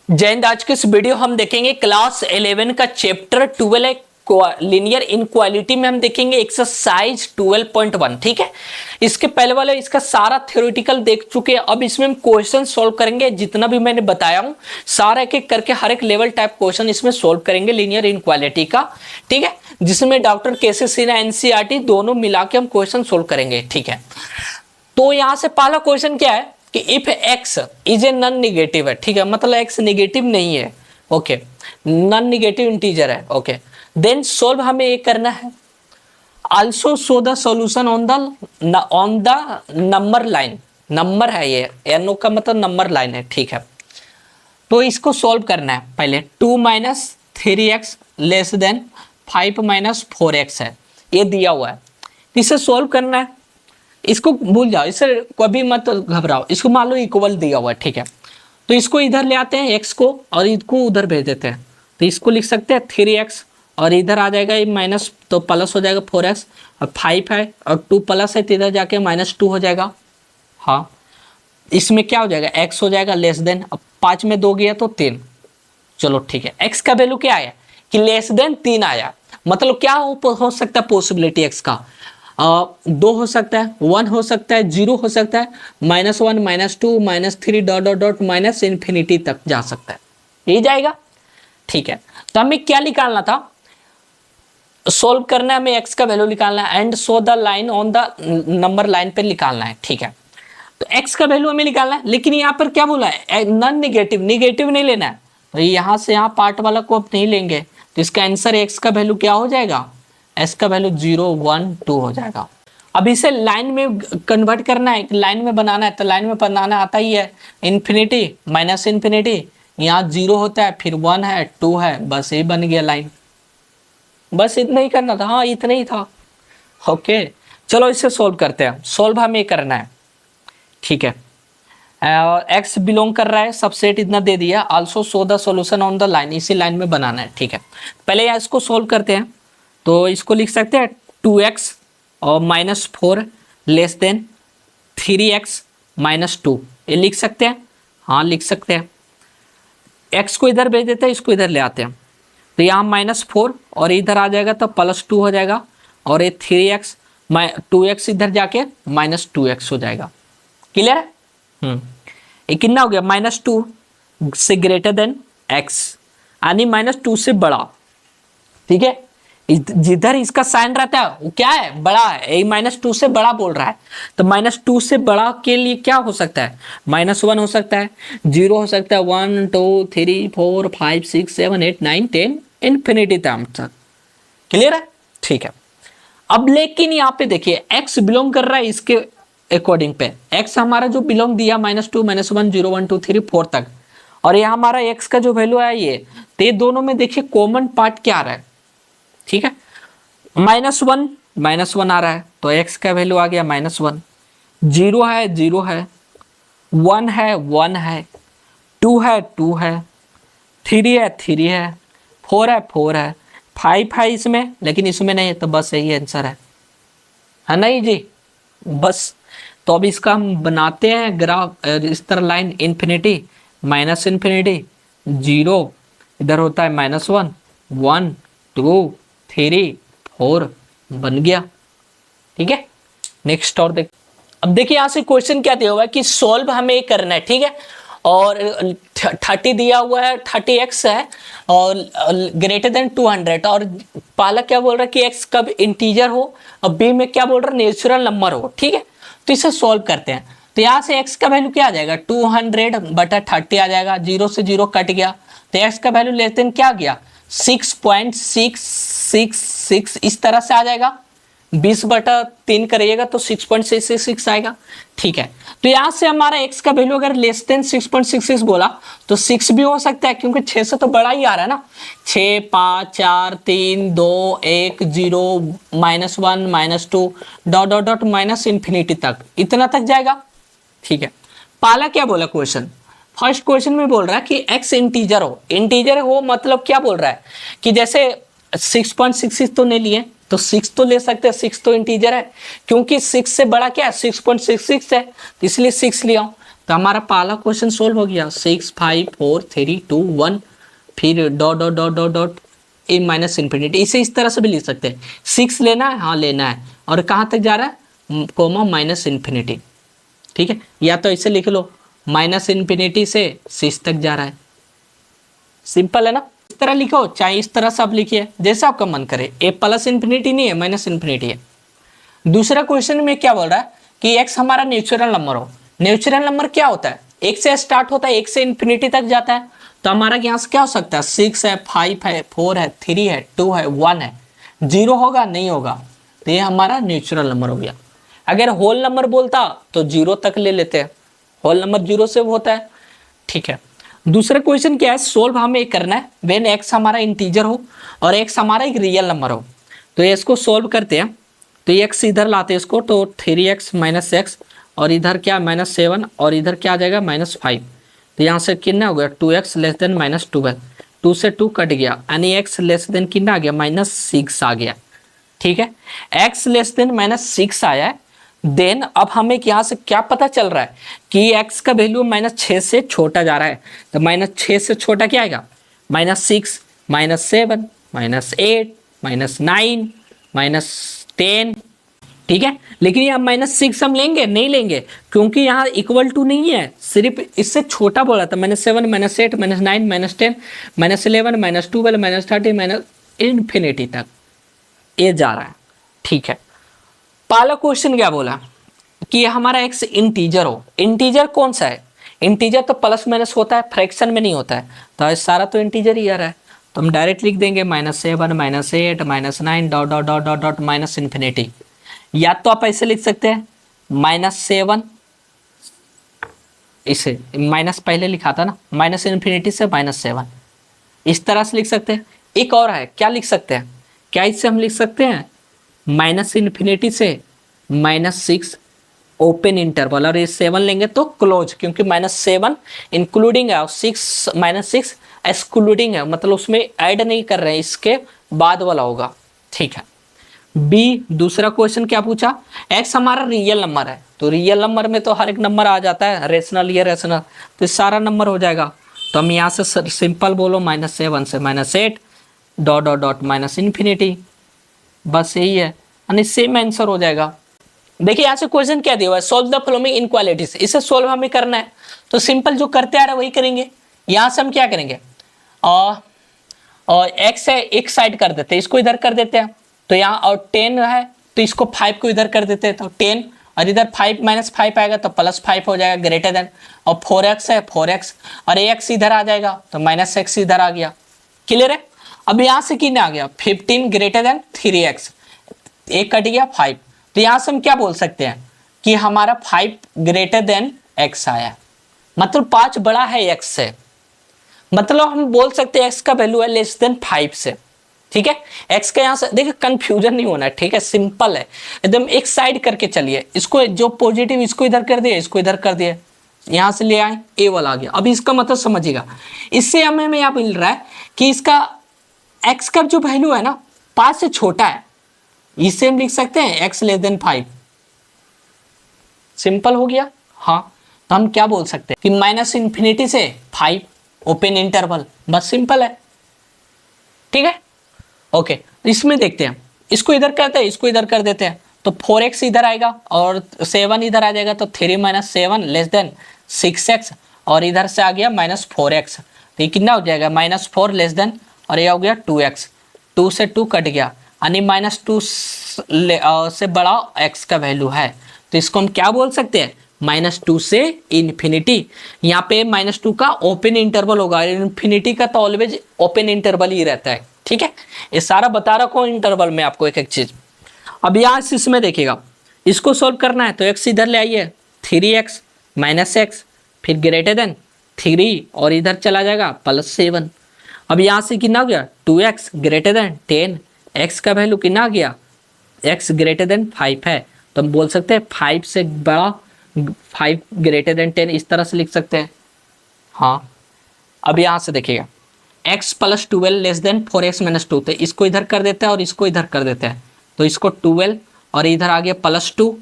जय हिंद। आज के इस वीडियो हम देखेंगे क्लास 11 का चैप्टर 12 लीनियर इनक्वालिटी में हम देखेंगे एक्सरसाइज 12.1। ठीक है, इसके पहले वाले इसका सारा थ्योरेटिकल देख चुके हैं। अब इसमें हम क्वेश्चन सॉल्व करेंगे, जितना भी मैंने बताया हूं सारा एक एक करके हर एक लेवल टाइप क्वेश्चन इसमें सॉल्व करेंगे लीनियर इनक्वालिटी का। ठीक है, जिसमें डॉक्टर केसी सिन्हा एनसीईआरटी दोनों मिला के हम क्वेश्चन सोल्व करेंगे। ठीक है, तो यहां से पहला क्वेश्चन क्या है कि if x is a non negative है। ठीक है, मतलब x निगेटिव नहीं है। ओके, नॉन निगेटिव इंटीजर है। ओके, देन सोल्व हमें ये करना है। Also show the solution on the number line. Number है ये, एनो का मतलब नंबर लाइन है। ठीक है, तो इसको सोल्व करना है। पहले 2 minus 3x less than 5 minus 4x है, ये दिया हुआ है। इसे सोल्व करना है, इसको भूल जाओ, इससे कभी मत घबराओ। इसको मान लो इक्वल दिया हुआ है। ठीक है, तो इसको इधर ले आते हैं x को और इसको उधर भेज देते हैं। तो इसको लिख सकते हैं 3x और इधर आ जाएगा ये माइनस, तो प्लस हो जाएगा 4x और 5 है और 2 प्लस है तो इधर जाके -2 हो जाएगा। हाँ, इसमें क्या हो जाएगा x हो जाएगा लेस देन, अब 5 में 2 गया तो 3। चलो ठीक है, x का वैल्यू क्या आया कि लेस देन 3 आया। मतलब क्या हो सकता है पॉसिबिलिटी x का 2 हो सकता है, 1 हो सकता है, 0 हो सकता है, -1 -2 -3 dot dot dot minus infinity तक जा सकता है, ये जाएगा। ठीक है, तो हमें क्या निकालना था, सोल्व करना है हमें x का वैल्यू निकालना है and show the line on the number line पे निकालना है। ठीक है, तो x का वैल्यू हमें निकालना है, लेकिन यहाँ पर क्या बोला है नॉन निगेटिव, निगेटिव नहीं लेना है। तो यहाँ से यहाँ पार्ट वाला को अब नहीं लेंगे, तो इसका आंसर x का वैल्यू क्या हो जाएगा, s का वैल्यू 0 1 2 हो जाएगा। अब इसे लाइन में कन्वर्ट करना है, लाइन में बनाना है, तो लाइन में बनाना आता ही है, इन्फिनिटी माइनस इन्फिनिटी, यहाँ 0 होता है फिर 1 है 2 है, बस ये बन गया लाइन। बस इतना ही करना था। हाँ, इतना ही था। ओके, चलो इसे सोल्व करते हैं। सोल्व हमें करना है। ठीक है, और x बिलोंग कर रहा है सबसेट, इतना दे दिया। Also show the solution on the line, इसी लाइन में बनाना है। ठीक है, पहले यहाँ इसको सोल्व करते हैं। तो इसको लिख सकते हैं 2x और -4 लेस देन 3x -2, ये लिख सकते हैं। हाँ, लिख सकते हैं। x को इधर भेज देते हैं, इसको इधर ले आते हैं, तो यहाँ -4 और इधर आ जाएगा तो +2 हो जाएगा, और ये 3x 2x इधर जाके -2x हो जाएगा। क्लियर है? ये कितना हो गया, -2 से ग्रेटर देन x, यानी -2 से बड़ा। ठीक है, जिधर इसका साइन रहता है वो क्या है, बड़ा है। ये -2 से बड़ा बोल रहा है, तो -2 से बड़ा के लिए क्या हो सकता है, -1 हो सकता है, 0 हो सकता है, 1 2 3 4 5 6 7 8 9 10 इन्फिनिटी तक। क्लियर है? ठीक है, अब लेकिन यहाँ पे देखिए x बिलोंग कर रहा है इसके अकॉर्डिंग पे। x हमारा जो बिलोंग दिया -2 -1 0 1 2 3 4 तक, और यहाँ हमारा x का जो वैल्यू है ये, तो ये दोनों में देखिए कॉमन पार्ट क्या आ रहा है। ठीक है, -1 आ रहा है, तो x का वैल्यू आ गया -1, 0 है 0 है, 1 है 1 है, 2 है 2 है, 3 है 3 है, 4 है 4 है, 5 है इसमें, लेकिन इसमें नहीं है, तो बस यही आंसर है नहीं जी। बस, तो अब इसका हम बनाते हैं ग्राफ, इस तरह लाइन, इन्फिनिटी माइनस इन्फिनिटी 0, इधर होता है -1 1 2 3 4, बन गया। ठीक है, नेक्स्ट और देख। अब देखिए यहाँ से क्वेश्चन क्या दिया हुआ है कि सॉल्व हमें करना है। ठीक है, और 30 दिया हुआ है, 30x है और ग्रेटर देन 200, और पहला क्या बोल रहा है कि x कब इंटीजर हो, और b में क्या बोल रहा है नेचुरल नंबर हो। ठीक है, तो इसे सॉल्व करते हैं। तो यहाँ से x का वैल्यू क्या आ जाएगा, 200/30 आ जाएगा, 0 से 0 कट गया, तो x का वैल्यू लेस देन क्या आ गया 6.666, इस तरह से आ जाएगा। 20/3 करिएगा तो 6.666 आएगा। ठीक है, तो यहाँ से हमारा x का वैल्यू अगर लेस देन 6.66 बोला तो 6 भी हो सकता है, क्योंकि 6 से तो बड़ा ही आ रहा है ना। 6 5 4 3 2 1 0 -1 -2 dot dot dot minus infinity तक, इतना तक जाएगा। ठीक है, पहला क्या बोला क्वेश्चन, फर्स्ट क्वेश्चन में बोल रहा है कि x इंटीजर हो। इंटीजर हो मतलब क्या बोल रहा है कि जैसे 6.66 तो नहीं लिए, तो 6 तो ले सकते हैं, 6 तो इंटीजर है, क्योंकि 6 से बड़ा क्या है 6.66 है, तो इसलिए 6 लिया। तो हमारा पहला क्वेश्चन सोल्व हो गया। 6 5 4 3 2 1 फिर dot dot dot dot dot in minus infinity. इसे इस तरह से भी लिख सकते हैं, 6 लेना है, हाँ लेना है, और कहाँ तक जा रहा है, कोमा माइनस इन्फिनिटी। ठीक है, या तो इसे लिख लो माइनस इन्फिनिटी से 6 तक जा रहा है। सिंपल है ना। इस तरह लिखो, चाहे इस तरह से आप लिखिए, जैसा आपका मन करे। ए प्लस इन्फिनिटी नहीं है, माइनस इन्फिनिटी है। दूसरा क्वेश्चन में क्या बोल रहा है कि x हमारा नेचुरल नंबर हो। नेचुरल नंबर क्या होता है, एक से स्टार्ट होता है, एक से इन्फिनिटी तक जाता है। तो हमारा यहाँ से क्या हो सकता है, 6 है, 5 है, 4 है, 3 है, 2 है, 1 है। 0 होगा नहीं होगा, तो ये हमारा नेचुरल नंबर हो गया। अगर होल नंबर बोलता तो 0 तक ले लेते हैं, होल नंबर 0 से होता है। ठीक है, दूसरा क्वेश्चन क्या है, सोल्व हमें करना है व्हेन x हमारा इंटीजर हो और x हमारा एक रियल नंबर हो। तो इसको सोल्व करते हैं। तो x इधर लाते हैं इसको, तो 3x माइनस एक्स, और इधर क्या -7, और इधर क्या आ जाएगा -5। तो यहाँ से कितना हो गया, 2x लेस देन -12, 2 से 2 कट गया, यानी x लेस देन कितना आ गया, -6 आ गया। ठीक है, x लेस देन -6 आया है। देन अब हमें यहाँ से क्या पता चल रहा है कि x का वैल्यू -6 से छोटा जा रहा है। तो -6 से छोटा क्या आएगा, -6, -7, -8, -9, -10। ठीक है, लेकिन यहाँ -6 हम लेंगे नहीं लेंगे, क्योंकि यहाँ इक्वल टू नहीं है, सिर्फ इससे छोटा बोला था। -7, -8, -9, -10, -11, -12, -13, इन्फिनिटी तक ये जा रहा है। ठीक है, पहला क्वेश्चन क्या बोला कि हमारा x इंटीजर हो। इंटीजर कौन सा है, इंटीजर तो प्लस माइनस होता है, फ्रैक्शन में नहीं होता है। तो सारा तो इंटीजर ही आ रहा है, तो हम डायरेक्ट लिख देंगे -7, -8, -9 dot dot dot dot dot minus infinity. या तो आप ऐसे लिख सकते हैं -7, इसे माइनस पहले लिखा था ना, माइनस इन्फिनिटी से -7, इस तरह से लिख सकते हैं। एक और है, क्या लिख सकते हैं, क्या इससे हम लिख सकते हैं माइनस इन्फिनिटी से -6 ओपन इंटरवल, और ये 7 लेंगे तो क्लोज, क्योंकि -7 इंक्लूडिंग है और -6 एक्सक्लूडिंग है, मतलब उसमें ऐड नहीं कर रहे हैं, इसके बाद वाला होगा। ठीक है, बी दूसरा क्वेश्चन क्या पूछा, x हमारा रियल नंबर है। तो रियल नंबर में तो हर एक नंबर आ जाता है, रेशनल या रेशनल, तो सारा नंबर हो जाएगा। तो हम यहाँ से सिंपल बोलो -7 से -8 dot dot dot minus infinity, बस यही है, यानी सेम आंसर हो जाएगा। देखिए यहाँ से क्वेश्चन क्या दिया हुआ है, सोल्व द फॉलोइंग इनक्वालिटीज। इसे सोल्व हमें करना है, तो सिंपल जो करते आ रहे वही करेंगे। यहाँ से हम क्या करेंगे, और x है एक साइड कर देते हैं, इसको इधर कर देते हैं। तो यहाँ और 10 है, तो इसको 5 को इधर कर देते हैं, तो 10, और इधर 5 -5 आएगा तो +5 हो जाएगा, ग्रेटर देन। और 4x है 4x, और ax इधर आ जाएगा तो -x इधर आ गया। क्लियर है। अब यहाँ से कितना आ गया, 15 ग्रेटर देन 3x, एक कट गया 5। तो यहाँ से हम क्या बोल सकते हैं कि हमारा 5 ग्रेटर देन x आया, मतलब 5 बड़ा है x से, मतलब हम बोल सकते हैं x का वैल्यू है लेस देन 5 से। ठीक है, x का यहाँ से देखिए कंफ्यूजन नहीं होना है, ठीक है, सिंपल है एकदम, एक साइड करके चलिए। इसको जो पॉजिटिव इसको इधर कर दिए, इसको इधर कर दिए, यहाँ से ले आए a वाला आ गया। अब इसका मतलब समझिएगा, इससे हमें यहाँ मिल रहा है कि इसका x का जो वैल्यू है ना 5 से छोटा है, इसे हम लिख सकते हैं x लेस देन 5। सिंपल हो गया। हाँ, तो हम क्या बोल सकते हैं कि -∞ से 5 ओपन इंटरवल, बस सिंपल है। ठीक है, ओके, इसमें देखते हैं, इसको इधर करते हैं, इसको इधर कर देते हैं, तो 4x इधर आएगा और 7 इधर आ जाएगा, तो 3 - 7 लेस देन 6x, और इधर से आ गया -4x, तो ये कितना हो जाएगा -4 लेस देन, और ये हो गया 2x, 2 से 2 कट गया, यानी -2 से बड़ा x का वैल्यू है। तो इसको हम क्या बोल सकते हैं, -2 से इन्फिनिटी। यहाँ पे -2 का ओपन इंटरवल होगा, इन्फिनिटी का तो ऑलवेज ओपन इंटरवल ही रहता है। ठीक है, ये सारा बता रखा हूँ इंटरवल में आपको एक एक चीज। अब यहाँ इसमें देखिएगा, इसको सोल्व करना है तो x इधर ले आइए, 3x -x, फिर ग्रेटर देन 3, और इधर चला जाएगा +7। अब यहाँ से कितना हो गया, 2x ग्रेटर देन 10, x का वैल्यू कितना आ गया, x ग्रेटर देन 5 है, तो हम बोल सकते हैं 5 से बड़ा, 5 ग्रेटर देन 10, इस तरह से लिख सकते हैं। हाँ, अब यहाँ से देखिएगा x + 12 लेस देन 4x - 2, तो इसको इधर कर देते हैं और इसको इधर कर देते हैं, तो इसको 12 और इधर आ गया +2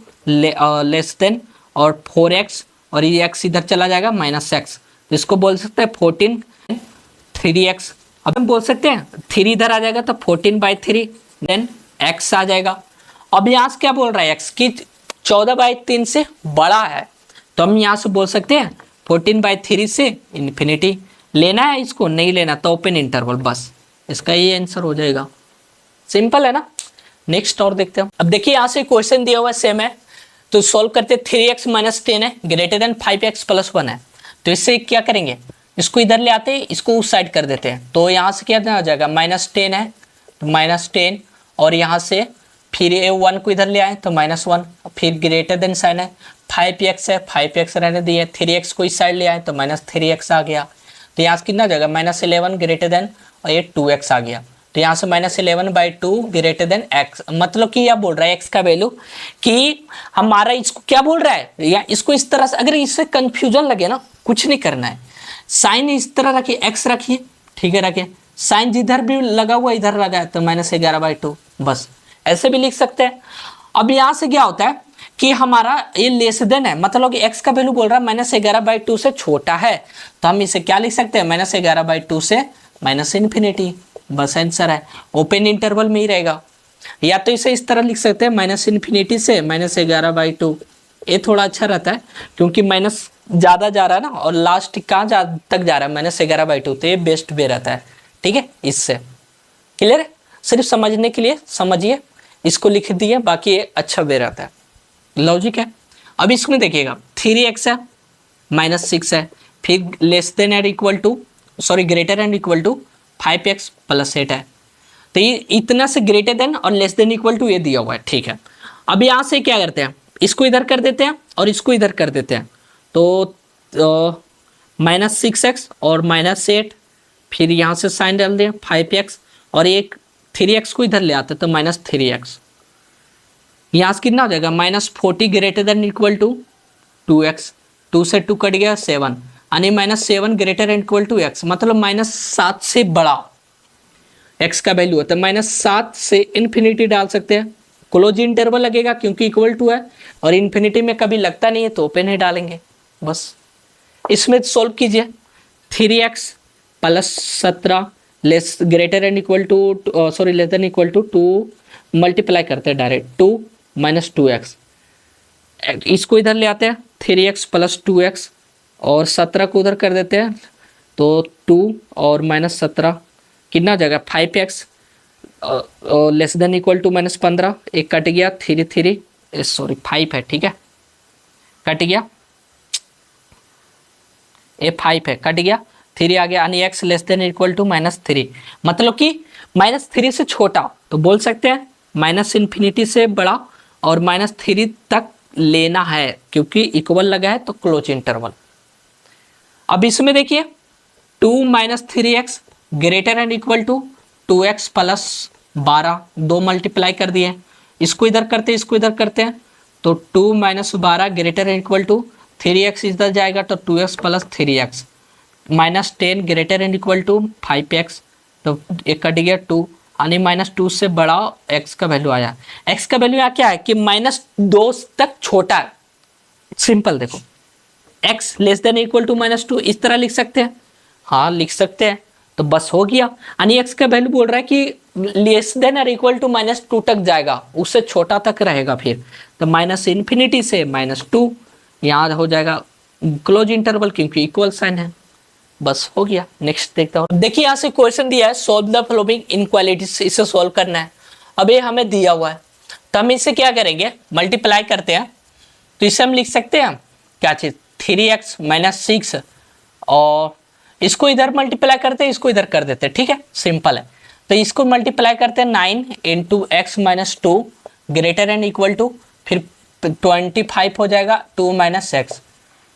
लेस देन और 4x, और ये x इधर चला जाएगा -x, तो इसको बोल सकते हैं 14 3x। अब हम बोल सकते हैं 3 इधर आ जाएगा तो 14/3 देन x आ जाएगा। अब यहाँ से क्या बोल रहा है x की 14/3 से बड़ा है, तो हम यहाँ से बोल सकते हैं 14/3 से इन्फिनिटी। लेना है इसको, नहीं लेना तो ओपन इंटरवल, बस इसका ये आंसर हो जाएगा। सिंपल है ना। नेक्स्ट और देखते हैं। अब देखिए यहाँ से क्वेश्चन दिया हुआ सेम है, तो सॉल्व करते 3x - 10 है ग्रेटर देन 5x + 1 है, तो इससे क्या करेंगे, इसको इधर ले आते हैं, इसको उस साइड कर देते हैं, तो यहाँ से क्या आ जाएगा -10 है तो -10, और यहाँ से फिर ये 1 को इधर ले आए तो -1, फिर ग्रेटर देन साइन है, 5x है 5x रहने दिए, 3x को इस साइड ले आए तो -3x आ गया, तो यहाँ से कितना आ जाएगा -11 ग्रेटर देन, और ये 2x आ गया, तो यहाँ से -11/2 ग्रेटर देन x। मतलब कि यह बोल रहा है x का वैल्यू कि हमारा इसको क्या बोल रहा है, या इसको इस तरह से, अगर इससे कंफ्यूजन लगे ना, कुछ नहीं करना है, साइन इस तरह रखिए, x रखिए, ठीक है रखिए, साइन जिधर भी लगा हुआ इधर लगा है तो -11/2, बस ऐसे भी लिख सकते हैं। अब यहाँ से क्या होता है कि हमारा ये लेस देन है, मतलब कि x का वैल्यू बोल रहा है -11/2 से छोटा है, तो हम इसे क्या लिख सकते हैं, -11/2 से -∞, बस आंसर है। ओपन इंटरवल में ही रहेगा, या तो इसे इस तरह लिख सकते हैं -∞ से -11/2, ये थोड़ा अच्छा रहता है क्योंकि माइनस ज़्यादा जा रहा है ना, और लास्ट कहाँ तक जा रहा है -11/2, तो ये बेस्ट वे रहता है, ठीक है। इससे क्लियर है, सिर्फ समझने के लिए समझिए, इसको लिख दिए, बाकी ये अच्छा वे रहता है, लॉजिक है। अब इसमें देखिएगा 3x है -6 है, फिर less than and equal to, sorry greater and equal to 5x + 8 है, तो ये इतना से ग्रेटर देन और लेस देन इक्वल टू ये दिया हुआ है, ठीक है। अब यहाँ से क्या करते हैं, इसको इधर कर देते हैं और इसको इधर कर देते हैं, तो -6x और -8, फिर यहाँ से साइन डाल दें 5x, और एक 3x को इधर ले आते हैं तो -3x, यहाँ से कितना हो जाएगा -40 greater than equal to 2x, 2 से 2 कट गया 7, यानी -7 greater and equal to x, मतलब -7 से बड़ा x का वैल्यू है, तो -7 से इन्फिनिटी डाल सकते हैं, क्लोज इंटरवल लगेगा क्योंकि इक्वल टू है, और इन्फिनिटी में कभी लगता नहीं है तो ओपन ही डालेंगे, बस। इसमें सोल्व कीजिए 3x + 17 less greater and equal to, sorry less than equal to 2, multiply करते हैं डायरेक्ट 2 - 2x, इसको इधर ले आते हैं 3x + 2x, और 17 को उधर कर देते हैं तो 2 और -17 कितना हो जाएगा 5x, less than equal to -15, एक कट गया 3 सॉरी 5 है, ठीक है, कट गया, ये 5 है, कट गया 3 आ गया, यानी x less than equal to -3, मतलब कि -3 से छोटा, तो बोल सकते हैं -∞ से बड़ा और -3 तक लेना है, क्योंकि इक्वल लगा है तो क्लोज इंटरवल। अब इसमें देखिए 2 - 3x greater and equal to 2x + 12, 2 multiply कर दिए, इसको इधर करते हैं, इसको इधर करते हैं, तो 2 - 12 greater and equal to 3x इधर जाएगा तो 2x + 3x, -10 greater and equal to 5x, तो एक कट गया 2, यानी -2 से बड़ा x का वैल्यू आया। x का वैल्यू यहाँ क्या है कि -2 तक छोटा है, सिंपल देखो, x less than equal to -2, इस तरह लिख सकते हैं, हाँ लिख सकते हैं, तो बस हो गया, यानी x का वैल्यू बोल रहा है कि लेस देन और इक्वल टू -2 तक जाएगा, उससे छोटा तक रहेगा, फिर तो -∞ से -2, यहाँ हो जाएगा क्लोज इंटरवल क्योंकि इक्वल साइन है, बस हो गया। नेक्स्ट देखता हूँ। देखिए यहाँ से क्वेश्चन दिया है सॉल्व द फॉलोइंग इनक्वालिटीज, इसे सॉल्व करना है। अब ये हमें दिया हुआ है तो हम इसे क्या करेंगे, मल्टीप्लाई करते हैं, तो इसे हम लिख सकते हैं क्या चीज़ 3x - 6, और इसको इधर मल्टीप्लाई करते हैं, इसको इधर कर देते हैं, ठीक है, सिंपल है। तो इसको मल्टीप्लाई करते हैं 9 × x - 2 greater and equal to, फिर 25 हो जाएगा 2 - x,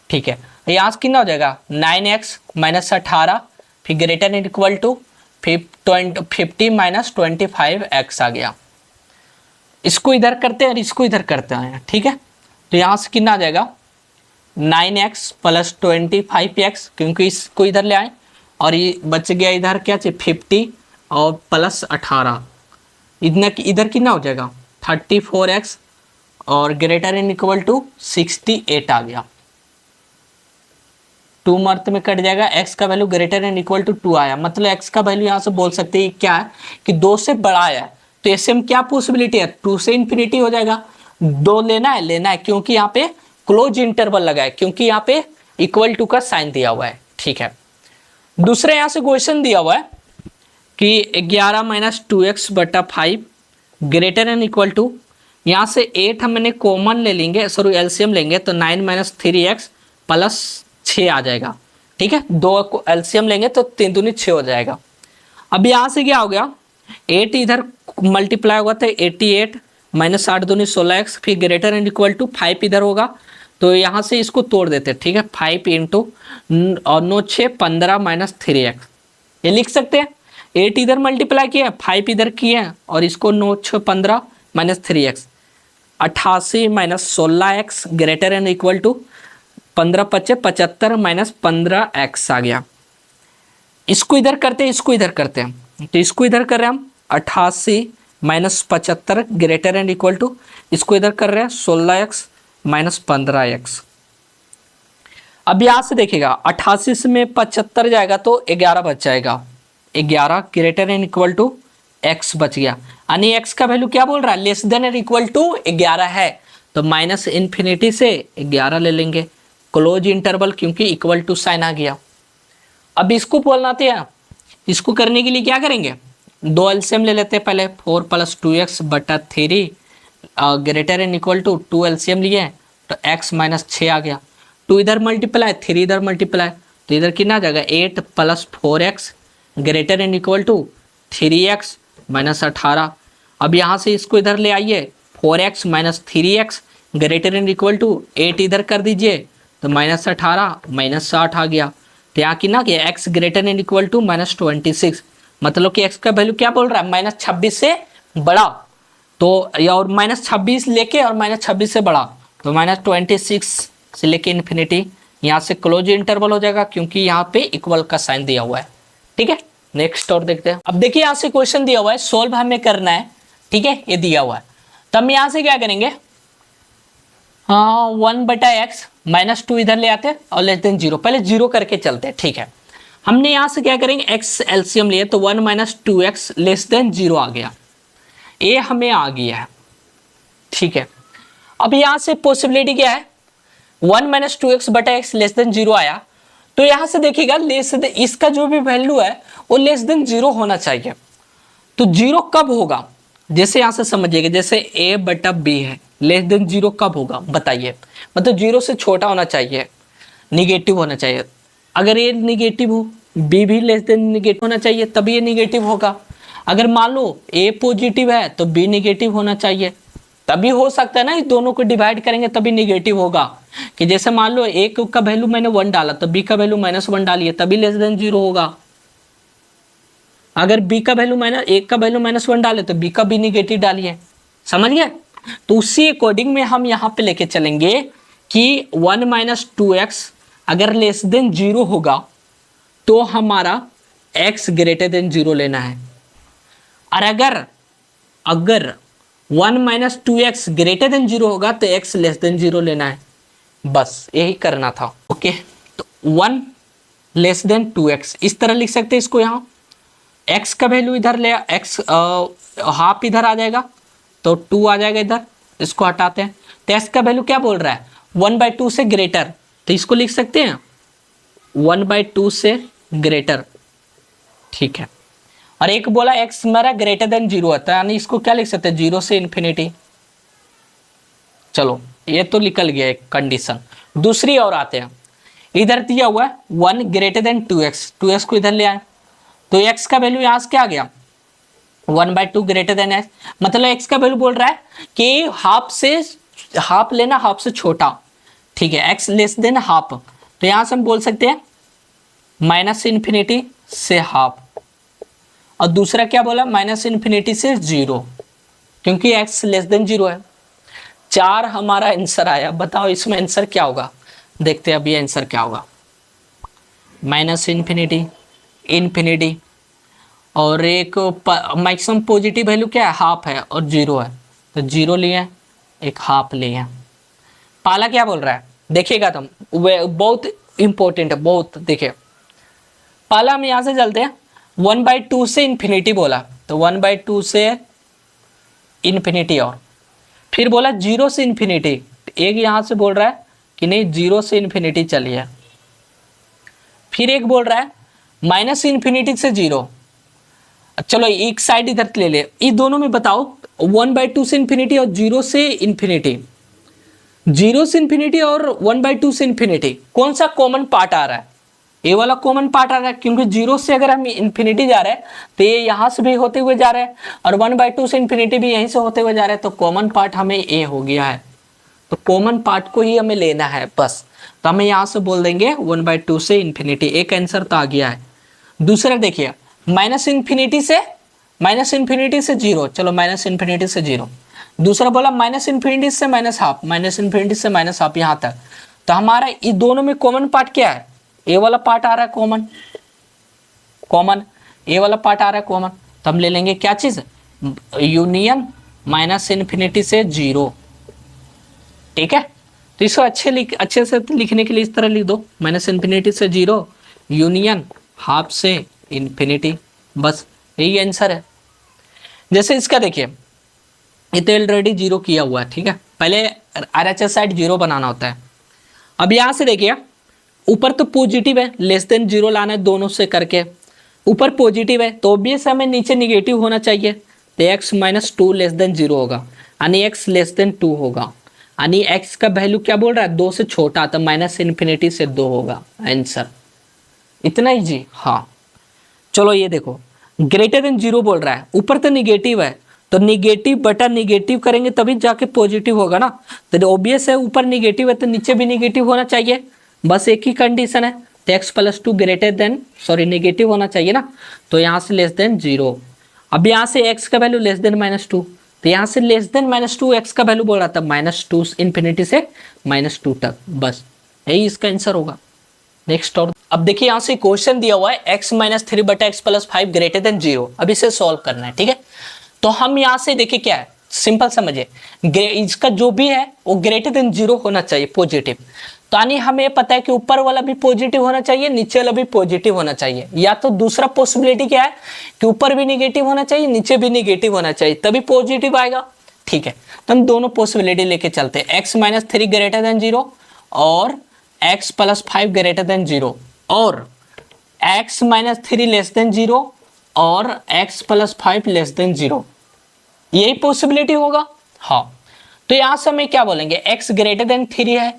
ठीक है। यहाँ से कितना हो जाएगा 9x - 18, फिर ग्रेटर एंड इक्वल टू, फिर 50 - 25x आ गया। इसको इधर करते हैं और इसको इधर करते हैं, ठीक है। तो यहाँ से कितना आ जाएगा 9x + 25x, क्योंकि इसको इधर ले आए, और ये बच गया इधर क्या चाहिए 50 और +18, इधर कितना हो जाएगा 34x, और ग्रेटर एंड इक्वल टू 68 आ गया। 2 मर्थ में कट जाएगा, x का value greater and equal to 2 आया, मतलब x का वैल्यू यहाँ से बोल सकते हैं क्या है कि 2 से बड़ा आया है। तो ऐसे में क्या पॉसिबिलिटी है, 2 से इन्फिनिटी हो जाएगा। 2 लेना है क्योंकि यहाँ पे क्लोज इंटरवल लगा है, क्योंकि यहाँ पे इक्वल टू का साइन दिया हुआ है। ठीक है, दूसरे यहाँ से क्वेश्चन दिया हुआ है कि 11 माइनस 2x बटा 5 ग्रेटर एंड इक्वल टू, यहाँ से 8 हमने कॉमन ले लेंगे, सॉरी एलसीएम लेंगे, तो 9 माइनस 3x प्लस 6 आ जाएगा। ठीक है, 2 को एलसीएम लेंगे तो 3 दूनी 6 हो जाएगा। अब यहाँ से क्या हो गया, 8 इधर मल्टीप्लाई होगा तो 88 माइनस 8 दूनी 16x, फिर ग्रेटर एंड इक्वल टू 5 इधर होगा, तो यहाँ से इसको तोड़ देते हैं। ठीक है, 5 इंटू और 9 6 15 माइनस 3x, ये लिख सकते हैं। 8 इधर मल्टीप्लाई किया, 5 इधर किए और इसको 9 6 15 minus 3x, 88 minus 16x greater and equal to 15 5 75 minus 15x आ गया। इसको इधर करते हैं, इसको इधर करते हैं, तो इसको इधर कर रहे हैं हम 88 minus 75 greater and equal to, इसको इधर कर रहे हैं 16x माइनस 15x। अब यहाँ से देखिएगा 88 में 75 जाएगा तो 11 बच जाएगा, 11 greater and equal to x बच गया, यानी x का वैल्यू क्या बोल रहा है, less than and equal to 11 है, तो माइनस इन्फिनिटी से 11 ले लेंगे, क्लोज इंटरवल क्योंकि इक्वल टू साइन आ गया। अब इसको बोलना था, इसको करने के लिए क्या करेंगे, 2 एलसीएम ले लेते हैं पहले, 4 प्लस 2x बटा 3 greater and equal to 2 LCM लिए तो x माइनस 6 आ गया, 2 इधर मल्टीप्लाई 3 इधर मल्टीप्लाई, तो इधर कितना आ जाएगा 8 plus 4x greater and equal to 3x minus 18। अब यहाँ से इसको इधर ले आइए, 4x minus 3x greater and equal to 8 इधर कर दीजिए, तो माइनस 18 माइनस 60 आ गया। तो यहाँ की ना कि x greater and equal to minus 26, मतलब कि x का वैल्यू क्या बोल रहा है, माइनस 26 से बड़ा, तो और माइनस 26 लेके और माइनस 26 से बड़ा, तो माइनस 26 से लेके इन्फिनिटी, यहाँ से क्लोज इंटरवल हो जाएगा क्योंकि यहाँ पे इक्वल का साइन दिया हुआ है। ठीक है, नेक्स्ट और देखते हैं। अब देखिए यहाँ से क्वेश्चन दिया हुआ है, सोल्व हमें करना है। ठीक है, ये दिया हुआ है, तो हम यहाँ से क्या करेंगे, 1 बटा एक्स माइनस 2 इधर ले आते हैं और लेस देन 0, पहले 0 करके चलते हैं। ठीक है, हमने यहाँ से क्या करेंगे, x एलसीएम लिए तो 1 माइनस 2x लेस देन 0 आ गया, ये हमें आ गया है। ठीक है, अब यहाँ से पॉसिबिलिटी क्या है, 1 माइनस 2x बटा एक्स लेस देन 0 आया, तो यहाँ से देखिएगा लेस देन, इसका जो भी वैल्यू है वो लेस देन 0 होना चाहिए। तो 0 कब होगा, जैसे यहाँ से समझिएगा, जैसे a बटा b है, लेस देन 0 कब होगा बताइए, मतलब 0 से छोटा होना चाहिए, निगेटिव होना चाहिए। अगर a निगेटिव हो, b भी लेस देन निगेटिव होना चाहिए, तभी ये निगेटिव होगा। अगर मान लो a पॉजिटिव है तो b निगेटिव होना चाहिए, तभी हो सकता है ना, इस दोनों को डिवाइड करेंगे तभी निगेटिव होगा। कि जैसे मान लो a का वैल्यू मैंने 1 डाला तो b का वैल्यू -1 डालिए, तभी लेस देन 0 होगा। अगर b का वैल्यू a का वैल्यू -1 डाले तो b का भी निगेटिव डालिए, समझ गए। तो उसी अकॉर्डिंग में हम यहाँ पे लेके चलेंगे कि 1 माइनस 2x अगर लेस देन 0 होगा तो हमारा x ग्रेटर देन 0 लेना है, और अगर 1 माइनस 2x ग्रेटर देन 0 होगा तो x लेस देन 0 लेना है, बस यही करना था। ओके, तो 1 लेस देन 2x इस तरह लिख सकते हैं इसको। यहाँ x का वैल्यू इधर ले, x हाफ इधर आ जाएगा तो 2 आ जाएगा इधर, इसको हटाते हैं, तो x का वैल्यू क्या बोल रहा है 1/2 से ग्रेटर, तो इसको लिख सकते हैं 1/2 से ग्रेटर। ठीक है, और एक बोला x मेरा ग्रेटर देन 0 होता है, यानी इसको क्या लिख सकते हैं 0 से इन्फिनिटी। चलो ये तो निकल गया एक कंडीशन। दूसरी और आते हैं, इधर दिया हुआ है 1 ग्रेटर देन 2x को इधर ले आए, तो x का वैल्यू यहाँ से क्या आ गया 1/2 ग्रेटर देन x, मतलब x का वैल्यू बोल रहा है कि हाफ लेना, हाफ से छोटा। ठीक है, x लेस देन हाफ, तो यहाँ से हम बोल सकते हैं माइनस इन्फिनिटी से हाफ, और दूसरा क्या बोला माइनस इन्फिनिटी से 0, क्योंकि x लेस देन 0 है। 4 हमारा आंसर आया, बताओ इसमें आंसर क्या होगा, देखते हैं अभी आंसर क्या होगा। माइनस इन्फिनिटी, इन्फिनिटी, और एक मैक्सिमम पॉजिटिव वैल्यू क्या है हाफ है और 0 है, तो 0 लिए, एक हाफ लिए। पाला क्या बोल रहा है देखिएगा तुम, बहुत इंपॉर्टेंट है बहुत। देखिए पहला हम यहां से चलते हैं, 1/2 से इन्फिनिटी बोला, तो 1/2 से इन्फिनिटी, और फिर बोला 0 से इन्फिनिटी, एक यहां से बोल रहा है कि नहीं 0 से इन्फिनिटी चलिए, फिर एक बोल रहा है -इन्फिनिटी से 0। चलो एक साइड इधर ले ले, ये दोनों में बताओ 1/2 से इन्फिनिटी और 0 से इन्फिनिटी, 0 से इन्फिनिटी और 1/2 से इन्फिनिटी, कौन सा कॉमन पार्ट आ रहा है? ये वाला कॉमन पार्ट आ रहा है, क्योंकि 0 से अगर हम इन्फिनिटी जा रहे हैं तो ये यहाँ से भी होते हुए जा रहे हैं, और 1/2 से इन्फिनिटी भी यहीं से होते हुए जा रहे हैं, तो कॉमन पार्ट हमें ए हो गया है, तो कॉमन पार्ट को ही हमें लेना है बस। तो हमें यहाँ से बोल देंगे 1/2 से इन्फिनिटी, एक आंसर तो आ गया है। दूसरा देखिए -इन्फिनिटी से 0, चलो -इन्फिनिटी से 0। दूसरा बोला -इन्फिनिटी से -हाफ, -इन्फिनिटी से -हाफ यहाँ तक। तो हमारा ये दोनों में कॉमन पार्ट क्या है? ए वाला पार्ट आ रहा है कॉमन, ए वाला पार्ट आ रहा है कॉमन, तो हम ले लेंगे क्या चीज, यूनियन -इन्फिनिटी से 0। ठीक है, तो इसको अच्छे से लिखने के लिए इस तरह लिख दो, -इन्फिनिटी से 0 यूनियन हाफ से इन्फिनिटी, बस यही आंसर है। जैसे इसका देखिए ये तो ऑलरेडी 0 किया हुआ है, ठीक है, पहले RHS साइड 0 बनाना होता है। अब यहाँ से देखिए ऊपर तो पॉजिटिव है, <0 लाना है दोनों से करके, ऊपर पॉजिटिव है तो ऑब्वियस हमें नीचे निगेटिव होना चाहिए, तो x - 2 <0 होगा, यानी x <2 होगा, यानी x का वैल्यू क्या बोल रहा है, 2 से छोटा, तो -इन्फिनिटी से 2 होगा आंसर। इतना ही जी, हाँ। चलो ये देखो <0 बोल रहा है, ऊपर तो निगेटिव है, तो निगेटिव बटा निगेटिव करेंगे तभी जाके पॉजिटिव होगा ना, तो ऑब्वियस है ऊपर निगेटिव है तो नीचे भी निगेटिव होना चाहिए, बस एक ही कंडीशन है, तो x + 2 निगेटिव होना चाहिए ना, तो यहाँ से <0। अब यहाँ से x का वैल्यू <-2, तो यहाँ से <-2 x का वैल्यू बोल रहा था, -2 इन्फिनिटी से -2 तक, बस यही इसका आंसर होगा। नेक्स्ट, और अब देखिए यहाँ से क्वेश्चन दिया हुआ है x - 3 बटा x + 5 > 0, अब इसे सॉल्व करना है, ठीक है। तो हम यहाँ से देखिए क्या है, सिंपल समझिए, इसका जो भी है वो <0 होना चाहिए पॉजिटिव, तो यानी हमें पता है कि ऊपर वाला भी पॉजिटिव होना चाहिए, नीचे वाला भी पॉजिटिव होना चाहिए, या तो दूसरा पॉसिबिलिटी क्या है कि ऊपर भी निगेटिव होना चाहिए नीचे भी निगेटिव होना चाहिए तभी पॉजिटिव आएगा, ठीक है। तो हम दोनों पॉसिबिलिटी लेके चलते हैं, x - 3 > 0 और x + 5 > 0, और x - 3 < 0 और x + 5 < 0, यही पॉसिबिलिटी होगा, हाँ। तो यहाँ से हमें क्या बोलेंगे, x < 3 है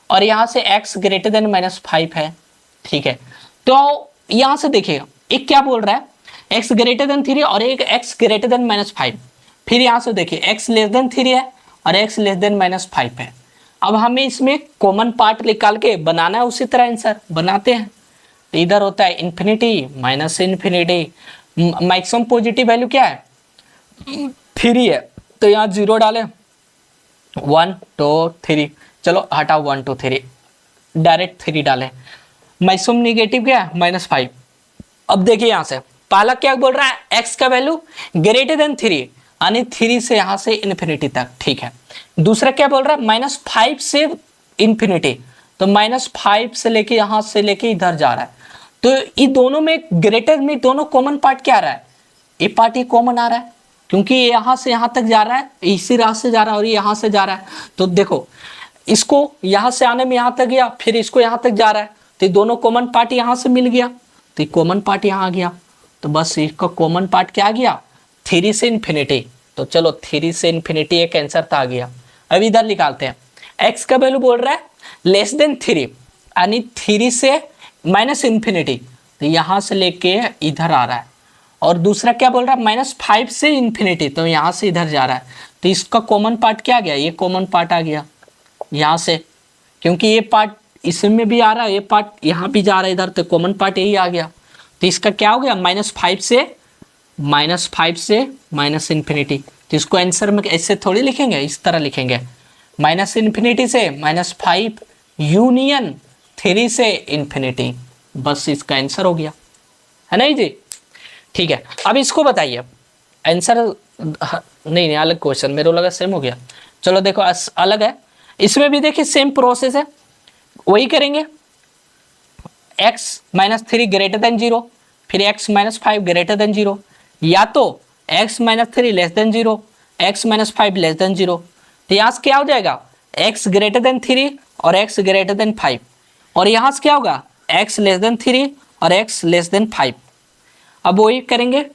और यहाँ से x < -5 है, ठीक है। तो यहाँ से देखिएगा एक क्या बोल रहा है, x < 3 और एक x < -5, फिर यहाँ से देखिए x < 3 है और x < -5 है। अब हमें इसमें कॉमन पार्ट निकाल के बनाना है, उसी तरह आंसर बनाते हैं। तो इधर होता है infinity -infinity, maximum positive value क्या है 3 है, तो यहाँ 0 डालें, 1 2 3, चलो हटाओ 1 2 3, डायरेक्ट 3 डालें, मैक्सिमम निगेटिव क्या है -5। अब देखिए यहाँ से पहला क्या बोल रहा है, x का वैल्यू <3, यानी 3 से यहाँ से इन्फिनिटी तक, ठीक है। दूसरा क्या बोल रहा है, -5 से इन्फिनिटी, तो -5 से लेके यहाँ से लेके इधर जा रहा है, तो ये दोनों में ग्रेटर में दोनों कॉमन पार्ट क्या आ रहा है, ये पार्ट ही कॉमन आ रहा है, क्योंकि ये यहाँ से यहाँ तक जा रहा है, इसी रास्ते से जा रहा है और ये यहाँ से जा रहा है, तो देखो इसको यहाँ से आने में यहाँ तक गया, फिर इसको यहाँ तक जा रहा है, तो ये दोनों कॉमन पार्ट यहाँ से मिल गया, तो ये कॉमन पार्ट यहाँ आ गया, तो बस इसका कॉमन पार्ट क्या आ गया, 3 से इन्फिनिटी। तो चलो 3 से इन्फिनिटी एक आंसर तो आ गया। अब इधर निकालते हैं, x का वैल्यू बोल रहा है <3, यानी 3 से -इन्फिनिटी, तो यहाँ से लेके इधर आ रहा है, और दूसरा क्या बोल रहा है -5 से इन्फिनिटी, तो यहाँ से इधर जा रहा है, तो इसका कॉमन पार्ट क्या आ गया, ये कॉमन पार्ट आ गया यहाँ से, क्योंकि ये पार्ट इसमें भी आ रहा है, ये पार्ट यहाँ भी जा रहा है इधर, तो कॉमन पार्ट यही आ गया, तो इसका क्या हो गया -5 से -इन्फिनिटी। तो इसको आंसर में ऐसे थोड़ी लिखेंगे, इस तरह लिखेंगे, -इन्फिनिटी से -5 यूनियन 3 से इन्फिनिटी, बस इसका आंसर हो गया, है ना जी, ठीक है। अब इसको बताइए आंसर, नहीं अलग क्वेश्चन, मेरे को लगा सेम हो गया, चलो देखो अलग है, इसमें भी देखिए सेम प्रोसेस है, वही करेंगे। एक्स माइनस 3 ग्रेटर देन 0, फिर एक्स माइनस 5 ग्रेटर देन 0, या तो x minus 3 less than 0, x minus 5 less than 0। तो यहाँ से क्या हो जाएगा, एक्स ग्रेटर देन 3 और एक्स ग्रेटर देन 5, और यहाँ से क्या होगा, एक्स लेस देन 3 और एक्स लेस देन 5। अब वही करेंगे,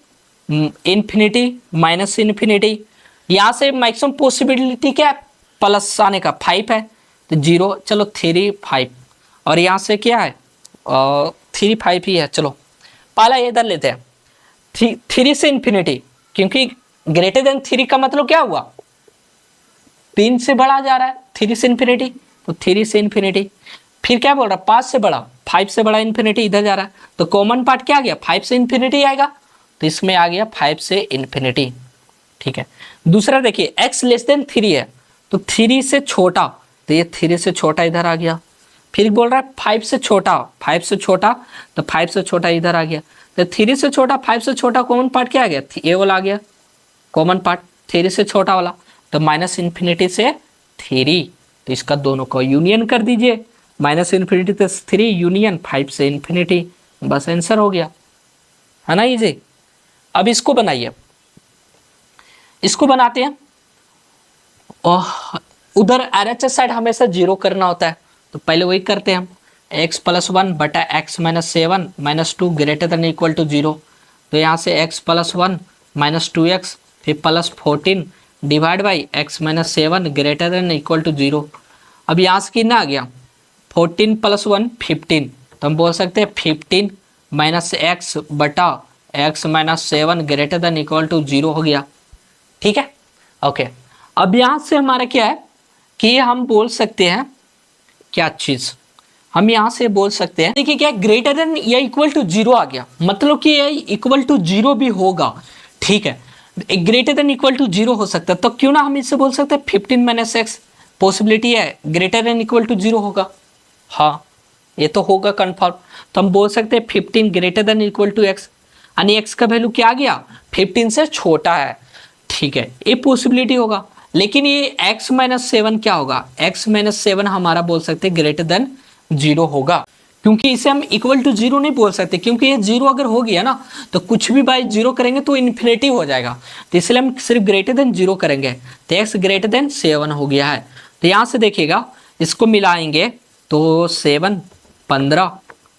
इन्फिनिटी माइनस इन्फिनिटी, यहाँ से मैक्सिमम पॉसिबिलिटी क्या है, प्लस आने का 5 है, तो 0, चलो 3 5, और यहाँ से क्या है 3 5 ही है। चलो पहला इधर लेते हैं, 3 से इन्फिनिटी, क्योंकि ग्रेटर देन 3 का मतलब क्या हुआ, 3 से बड़ा जा रहा है, 3 से इन्फिनिटी, तो 3 से इन्फिनिटी। फिर क्या बोल रहा है, 5 से बड़ा, 5 से बड़ा इन्फिनिटी इधर जा रहा है, तो कॉमन पार्ट क्या आ गया, 5 से इन्फिनिटी आएगा, तो इसमें आ गया 5 से इन्फिनिटी। ठीक है, दूसरा देखिए x लेस देन 3 है, तो 3 से छोटा, तो ये 3 से छोटा इधर आ गया। फिर बोल रहा है 5 से छोटा, 5 से छोटा, तो 5 से छोटा इधर आ गया, तो 3 से छोटा 5 से छोटा कॉमन पार्ट क्या आ गया, ये वाला आ गया कॉमन पार्ट, 3 से छोटा वाला, तो माइनस इन्फिनिटी से 3, तो इसका दोनों को यूनियन कर दीजिए, माइनस इन्फिनिटी से 3 यूनियन 5 से इन्फिनिटी, बस आंसर हो गया, है ना इजी। अब इसको बनाइए, इसको बनाते हैं, उधर RHS साइड हमेशा 0 करना होता है, तो पहले वही करते हैं हम, x प्लस 1 बटा x minus 7 minus 2 greater than equal to 0, तो यहाँ से x प्लस 1 माइनस 2x फिर plus 14 divide by x minus 7 greater than equal to 0। अब यहाँ से कितना आ गया, 14 प्लस 1 15, तो हम बोल सकते हैं 15 माइनस एक्स बटा x minus 7 greater than equal to 0 हो गया। ठीक है, ओके। अब यहाँ से हमारा क्या है कि हम बोल सकते हैं क्या चीज़, हम यहाँ से बोल सकते हैं, देखिए क्या ग्रेटर देन या इक्वल टू 0 आ गया, मतलब कि ये इक्वल टू 0 भी होगा। ठीक है, ग्रेटर देन इक्वल टू 0 हो सकता है, तो क्यों ना हम इससे बोल सकते हैं 15 माइनस एक्स, पॉसिबिलिटी है ग्रेटर देन इक्वल टू 0 होगा, हाँ ये तो होगा कन्फर्म, तो हम बोल सकते हैं 15 greater than equal to x, यानी एक्स का वैल्यू क्या आ गया, 15 से छोटा है। ठीक है, ये पॉसिबिलिटी होगा, लेकिन ये x माइनस 7 क्या होगा, x माइनस 7 हमारा बोल सकते हैं ग्रेटर देन 0 होगा, क्योंकि इसे हम इक्वल टू 0 नहीं बोल सकते, क्योंकि ये 0 अगर हो गया ना तो कुछ भी बाय 0 करेंगे तो इन्फिनिटी हो जाएगा, तो इसलिए हम सिर्फ ग्रेटर देन 0 करेंगे, तो x ग्रेटर देन 7 हो गया है। तो यहाँ से देखिएगा, इसको मिलाएंगे तो 7 15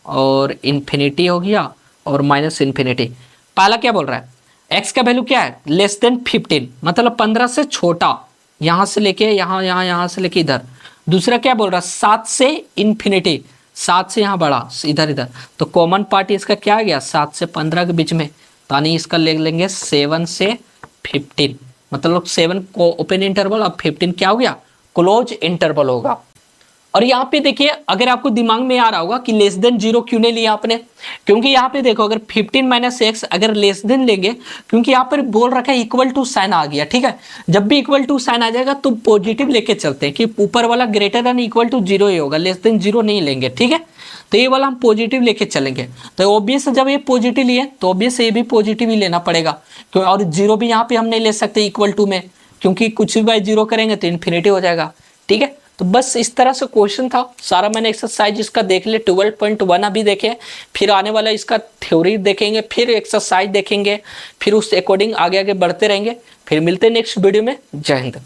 और इन्फिनिटी हो गया और माइनस इन्फिनिटी। पहला क्या बोल रहा है, x का वैल्यू क्या है, लेस देन 15, मतलब 15 से छोटा, यहाँ से लेके यहाँ से लेके इधर। दूसरा क्या बोल रहा है, 7 से इन्फिनिटी, 7 से यहाँ बड़ा, इधर, तो कॉमन पार्ट इसका क्या आ गया, 7 से 15 के बीच में, यानी इसका ले लेंगे 7 से 15, मतलब 7 को ओपन इंटरवल और 15 क्या हो गया, क्लोज इंटरवल होगा। और यहाँ पे देखिए, अगर आपको दिमाग में आ रहा होगा कि लेस देन 0 क्यों नहीं लिया आपने, क्योंकि यहाँ पे देखो अगर 15 माइनस एक्स अगर लेस देन लेंगे, क्योंकि यहाँ पर बोल रखा है इक्वल टू साइन आ गया। ठीक है, जब भी इक्वल टू साइन आ जाएगा तो पॉजिटिव लेके चलते हैं कि ऊपर वाला ग्रेटर देन इक्वल टू 0 ही होगा, लेस देन 0 नहीं लेंगे। ठीक है, तो ये वाला हम पॉजिटिव लेके चलेंगे, तो ऑब्वियस जब ये पॉजिटिव लिए तो ऑब्वियस ये भी पॉजिटिव ही लेना पड़ेगा, क्यों, और 0 भी यहाँ पे हम नहीं ले सकते इक्वल टू में, क्योंकि कुछ भी बाय 0 करेंगे तो इन्फिनिटी हो जाएगा। ठीक है, तो बस इस तरह से क्वेश्चन था सारा, मैंने एक्सरसाइज इसका देख लिया, 12.1 अभी देखे, फिर आने वाला इसका थ्योरी देखेंगे, फिर एक्सरसाइज देखेंगे, फिर उस अकॉर्डिंग आगे आगे बढ़ते रहेंगे। फिर मिलते हैं नेक्स्ट वीडियो में। जय हिंद।